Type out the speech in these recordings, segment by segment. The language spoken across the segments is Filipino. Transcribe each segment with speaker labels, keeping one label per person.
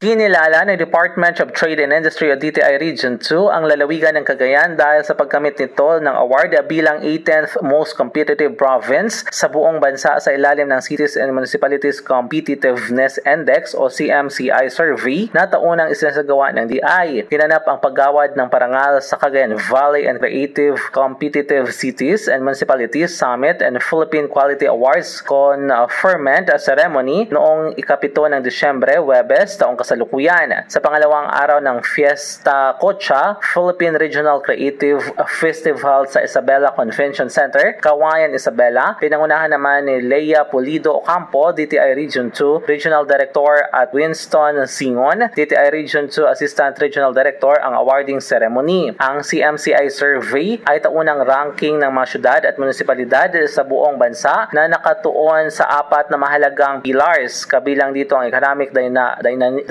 Speaker 1: Kinilala ng Department of Trade and Industry o DTI Region 2 ang lalawigan ng Cagayan dahil sa pagkamit nito ng award bilang 18th most competitive province sa buong bansa sa ilalim ng Cities and Municipalities Competitiveness Index o CMCI survey na taunang isinasagawa ng DI. Hinanap ang paggawad ng parangal sa Cagayan Valley and Creative Competitive Cities and Municipalities Summit and Philippine Quality Awards conferment ceremony noong ika-7 ng Disyembre, Huwebes, taong kasalukuyan. Sa pangalawang araw ng Fiesta Cocha, Philippine Regional Creative Festival sa Isabela Convention Center, Kawayan, Isabela, pinangunahan naman ni Leia Pulido Ocampo, DTI Region 2 Regional Director at Winston Singon, DTI Region 2 Assistant Regional Director ang awarding ceremony. Ang CMCI survey ay taunang ranking ng mga syudad at munisipalidad sa buong bansa na nakatuon sa 4 na mahalagang pillars. Kabilang dito ang economic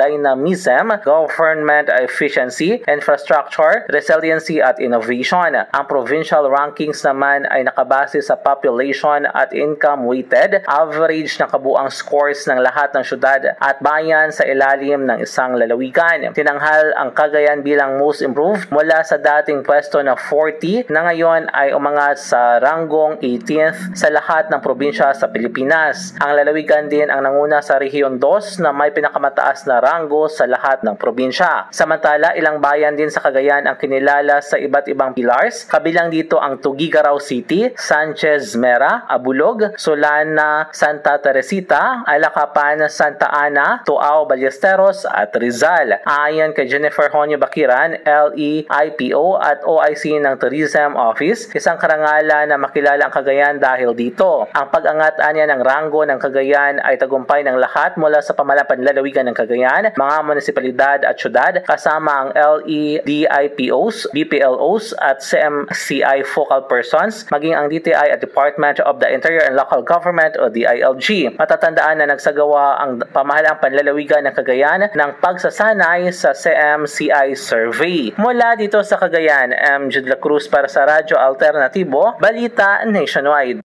Speaker 1: dynamism, government efficiency, infrastructure, resiliency at innovation. Ang provincial rankings naman ay nakabase sa population at income weighted average ng kabuang scores ng lahat ng syudad at bayan sa ilalim ng isang lalawigan. Tinanghal ang Cagayan bilang most improved mula sa dating pwesto na 40 na ngayon ay umangat sa ranggong 18th sa lahat ng probinsya sa Pilipinas. Ang lalawigan din ang nanguna sa Rehiyon 2 na may pinakamataas na rango sa lahat ng probinsya. Samantala, ilang bayan din sa Cagayan ang kinilala sa iba't ibang pillars. Kabilang dito ang Tuguegarao City, Sanchez Mera, Abulog, Solana, Santa Teresita, Alacapan, Santa Ana, Tuao, Ballesteros at Rizal. Ayon kay Jennifer Honyo Bakiran, LEIPO at OIC ng Tourism Office, isang karangalan na makilala ang Cagayan dahil dito. Ang pag-angat niya ng rango ng Cagayan ay tagumpay ng lahat mula sa pamalapan lalawigan ng Cagayan, mga munisipalidad at syudad kasama ang LEDIPOs, BPLOs at CMCI focal persons, maging ang DTI at Department of the Interior and Local Government o DILG. Matatandaan na nagsagawa ang pamahalaang panlalawigan ng Cagayan ng pagsasanay sa CMCI survey. Mula dito sa Cagayan, M. Jude La Cruz para sa Radyo Alternatibo, Balita Nationwide.